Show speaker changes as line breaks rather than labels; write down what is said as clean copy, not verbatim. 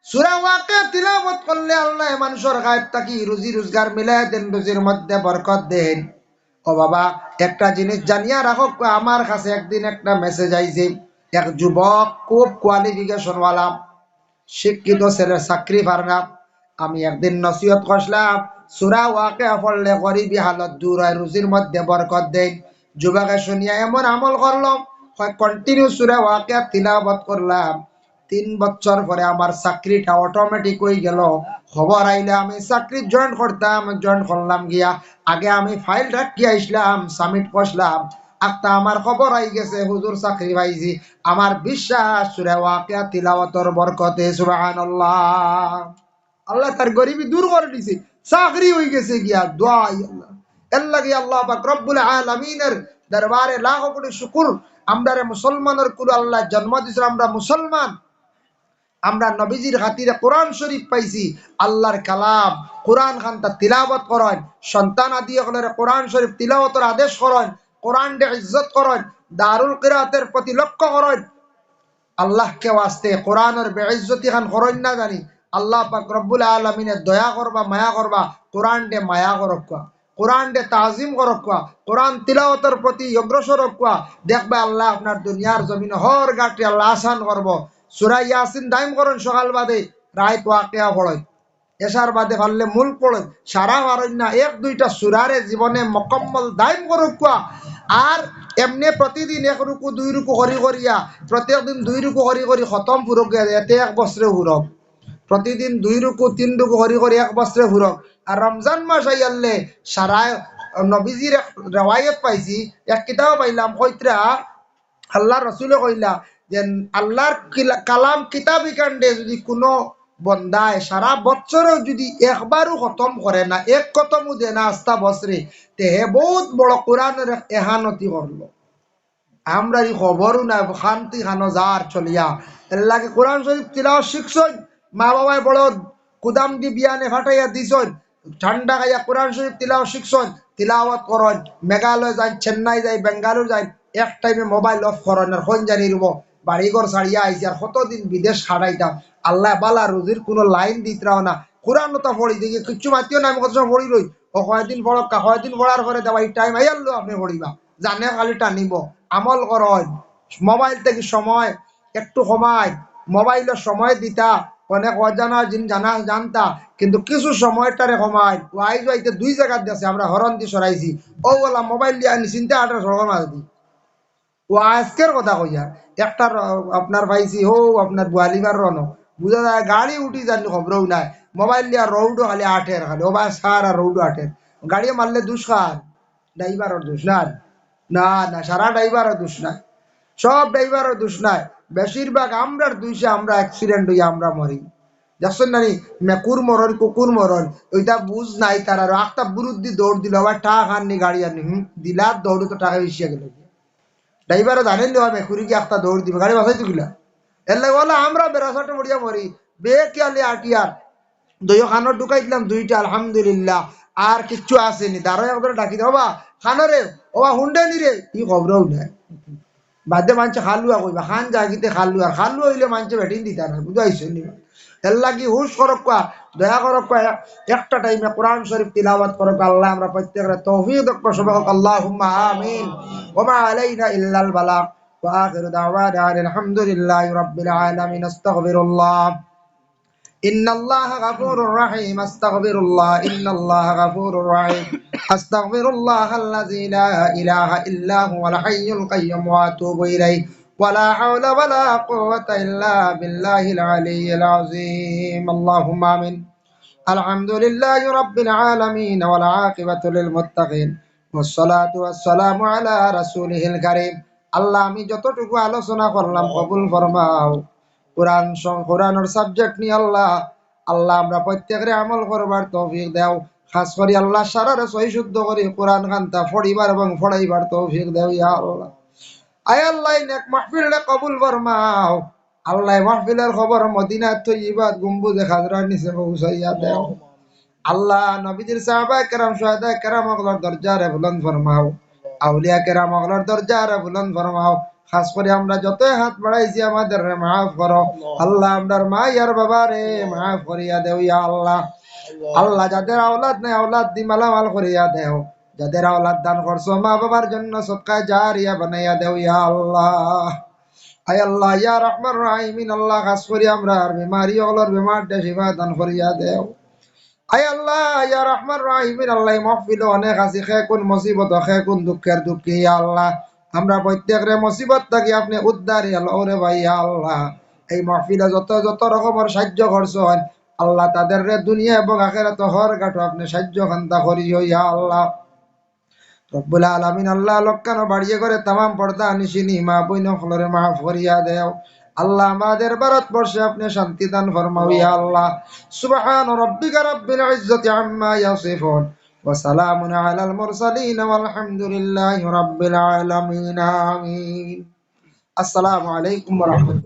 সূরা ওয়াকিয়া তিলাওয়াত করলে আল্লাহ মানুষের গায়েব থাকি রুজি রোজগার মিলাই দেন, রুজির মধ্যে বরকত দেন। ও বাবা, একটা জিনিস জানিয়া রাখো, আমার কাছে একদিন একটা মেসেজ আইছে, এক যুবক খুব কোয়ালিফিকেশন ওয়ালা শিক্ষিত ছেলে, চাকরি পার না। আমি একদিন নসিহত করলাম, সূরা ওয়াকিয়া পড়লে গরিবী হালত দূর হয়, রুজির মধ্যে বরকত দেন। যুবকে শুনিয়া এমন আমল করলাম, কন্টিনিউ সূরা ওয়াকিয়া তিলাওয়াত করলাম। 3 বছর পরে আমার চাকরিটা অটোমেটিক হয়ে গেল। খবর আইলে আমি চাকরি জয়েন করতাম, জয়েন করলাম গিয়া। আগে আমি ফাইল রাখিয়া আসলাম, সাবমিট করলাম। একটা আমার খবর আই গেছে, হুজুর চাকরি পাইছি। আমার বিশ্বাস সূরা ওয়াকিয়া তিলাওয়াতের বরকতে, সুবহানাল্লাহ। আল্লাহ তার গরিবি দূর করে দিছে, চাকরি হয়ে গেছে গিয়া। দোয়া আল্লাহ, এর লাগে আল্লাহ পাক রব্বুল আলামিনের দরবারে লাখো কোটি শুকর। আমরা মুসলমানের কুল আল্লাহ জন্ম দিয়েছে, আমরা মুসলমান, আমরা নবীজির খাতিরে কোরআন শরীফ পাইছি। আল্লাহর কালাম কোরআন খানটা তিলাওয়াত করেন, সন্তান আদি হলের কোরআন শরীফ তিলাওয়াতের আদেশ করেন, কোরআন দে ইজ্জত করেন, দারুল কিরাতের প্রতি লক্ষ্য করেন। আল্লাহকে ওয়াস্তে কোরআনের বেইজ্জতি খান করেন না জানি। আল্লাহ পাক রব্বুল আলামিনের দয়া করবা, মায়া করবা, কোরআন দে মায়া করবা, কোরআন দে তাজিম করবা, কোরআন তিলাওয়াতের প্রতি অগ্রসর হবা। দেখবা আল্লাহ আপনার দুনিয়ার জমিন হর গাটি আল্লাহ আসান করব। সূরা ইয়াসিন দাইম করেন, সকাল বাদে রাত ওয়াকিয়া পড়েন, এশার বাদে পারলে মূল পড়েন, সারা পারেন না 1-2টা সূরারে জীবনে মোকাম্মল দাইম করবা। আর এমনি প্রতিদিন 1 রুকু 2 রুকু করি করিয়া, প্রত্যেকদিন 2 রুকু করি করি খতম ফুরক, এতে 1 বছরে ফুরক। প্রতিদিন 2 রুকু 3 রুকু করি করি 1 বছরে ফুরক। আর রমজান মাস আইয়ালে সারা নবীজির এক রেওয়ায়ত পাইছি, এক কিতাব পাইলাম, কইত্রা আল্লাহ রসুলে কইলা যে আল্লাহর কালাম কিতাবি কাণ্ডে যদি কোনো বন্দায় সারা বছরও যদি একবারও খতম করে না, এক খতমও দে না আস্তা বছরে, তে হে বহুত বড় কোরআনের এহানতি করলো। আমরা এই খবরও নাই, শান্তি খানো যার চলিয়া। এর লাগে কোরআন শরীফ তিলাওয়াত শিখছই, মা বাবায় বড় কুদাম দি বিয়ানে ফাটাইয়া দিছই, ঠান্ডা খাইয়া কোরআন শরীফ তিলাওয়াত শিখছই, তিলাওয়াত করন। মেঘালয় যাই, চেন্নাই যাই, বেঙ্গালুরু যাই, এক টাইমে মোবাইল অফ করন, আর কোন জানি রুব বাড়িঘর ছাড়িয়া আইসি। আর কতদিন বিদেশ খাড়াইতাম, আল্লাহ বালা রুজির কোনো লাইন দিতরাও না। কোরআন তো পড়ি দেখি কিচ্ছু মাতিও না, আমি কত সময় পড়ি রই। ও কয়দিন পড়ক, কয়দিন পড়ার পরে দেওয়া এই টাইম আইয়ালো আপনি পড়িবা, জানে খালি টানিব। আমল করেন, মোবাইল থেকে সময় একটু কমায়, মোবাইলের সময় দিতা, অনেক অজানা জিন জানা জানতা, কিন্তু কিছু সময়টারে কমায়। ওয়াইজ ওয়াইতে 2 জায়গা দিয়েছে, আমরা হরন দিয়ে সরাইছি। ও বলা মোবাইল দিয়ে আনি চিন্তা আটার সরকার মাঝে দি। ও আজকের কথা কইয়া একটা আপনার পাইছি, হো আপনার বুয়ালিবার রন, বুঝা যায় গাড়ি উঠি জানি খবরও নাই, মোবাইল দিয়া রৌডো খালি আঠের, খালি ও বা সারা রৌডো আঠের। গাড়ি মারলে দুষ খান, ড্রাইভারের দোষ না। না না, সারা ড্রাইভারের দোষ নাই, সব ড্রাইভারের দোষ নাই। বেশিরভাগ আমরার দোষে আমরা অ্যাক্সিডেন্ট হইয়া আমরা মরি। দেখছেন নানি, মেকুর মরণ কুকুর মরণ, ওইটা বুঝ নাই তার। আর একটা বুরুদ্দি দৌড় দিল, আবার টাকা আননি গাড়ি আনি, দিলা দৌড়ে তো টাকা বেশি গেল। ড্রাইভারও জানেন দেওয়া মেকুরি কি একটা দৌড় দিবে, গাড়ি বাসাই তো গিলা। এর লাগে বলে আমরা বেড়াসাটে মরিয়া মরি। বে কিয়ালি আটিয়ার দইও খানো ঢুকাই দিলাম 2টা, আলহামদুলিল্লাহ। আর কিচ্ছু আসেনি, দাঁড়ো একদম ডাকি দেওয়া খানারে, ওবা হুন্ডে নি রে, ই খবরও নাই। বাদে মানছে খালুয়া কইবা, খান জাগিতে খালুয়া, খালু হইলে মানছে বেটিন দিতা না, বুঝাইছো নি? এর লাগি হুশ করক, দয়া করক, একটা টাইমে কোরআন শরীফ তিলাওয়াত করক। আল্লাহ আমরা প্রত্যেকের তৌফিক দান করুক, সবাই হোক আল্লাহুম্মা আমিন। ওয়া মা আলাইনা ইল্লাল বালাগ, ওয়া আখিরু দাওয়ানা আলহামদুলিল্লাহি রাব্বিল আলামিন। আস্তাগফিরুল্লাহ। ইন্নাল্লাহা গাফুরুর রাহিম, আস্তাগফিরুল্লাহ, ইন্নাল্লাহা গাফুরুর রাহিম, আস্তাগফিরুল্লাহাল্লাযী লা ইলাহা ইল্লা হুয়াল হাইয়ুল কাইয়্যুম ওয়া আতুবু ইলাইহি ওয়া লা হাওলা ওয়া লা কুওয়াতা ইল্লা বিল্লাহিল আলিয়্যিল আযীম। আল্লাহুম্মা আমিন। আলহামদুলিল্লাহি রাব্বিল আলামিন ওয়াল আকিবাতু লিল মুত্তাকিন ওয়াসসালাতু ওয়াসসালামু আলা রাসূলিহিল কারীম। আল্লাহ, আমি যতটুকু আলোচনা করলাম কবুল ফরমাও। কোরআনের সাবজেক্ট নিয়ে আল্লাহ, আল্লাহ আমরা প্রত্যেকের আমল করবার তৌফিক দাও। খাস করি আল্লাহ সারারে সহি শুদ্ধ করি কোরআন খানটা পড়িবার এবং পড়াইবার তৌফিক দাও ইয়া আল্লাহ। আয় আল্লাহ, নেক মাহফিলটা কবুল ফরমাও। আল্লাহ মাহফিলের খবর মদিনা তৈয়্যিবাত গম্বুজে খাজরার নিচে পৌঁছাইয়া দাও। আল্লাহ, নবীদের সাহাবা কেরাম শুহাদা কেরাম ওগুলোর দরজারে বুলন্দ ফরমাও, আউলিয়া কেরাম ওগুলোর দরজারে বুলন্দ ফরমাও। খাস করে আমরা যতই হাত বাড়াইছি আমাদের রে মাফ করো আল্লাহ। আমরার মা ইয়ার বাবা রে মাফ করিয়া দেও ইয়া আল্লাহ। আল্লাহ যাদের আওলাদ নাই আওলাদ দি মালামাল করিয়া দেও, যাদের আওলাদ দান করছো মা বাবার জন্য সদকা জারিয়া বানাইয়া দেও ইয়া আল্লাহ। আয় আল্লাহ ইয়া রহমান রাহিমিন আল্লাহ খাস করি আমরা আর বিমারি হলর বিমার দে শিফা দান করিয়া দেও। আয় আল্লাহ ইয়া রহমান রাহিমিন আল্লাহ মাহফিল অনেক আছে খে কোন মুসিবত খে কোন দুঃখের দুঃখী ইয়া আল্লাহ। আমরা প্রত্যেকরে মুসিবত থাকি আপনি উদ্ধারি আল্লাহ রে ভাই ইয়া আল্লাহ। এই মাহফিলে যত যত রকমের সাহায্য করছেন আল্লাহ তাদের রে দুনিয়া এবং আখিরাত হর গাটো আপনি সাহায্য খান্তা করিও ইয়া আল্লাহ। রব্বুল আলামিন আল্লাহ লক্কানো বাড়িয়ে করে তামাম পর্দা নিশিনি মা বইন ফলরে মাফ করিয়া দেও আল্লাহ। আমাদের ভারতবর্ষে আপনি শান্তি দান ফরমাও ইয়া আল্লাহ। সুবহান রাব্বিকা রাব্বিল ইজ্জাতি আম্মা ইয়াসিফুন ওয়া সালামুন আলাল মুরসালিন ওয়ালহামদুলিল্লাহি রাব্বিল আলামিন আমিন। আসসালামু আলাইকুম ওয়া রাহমাতুল্লাহ।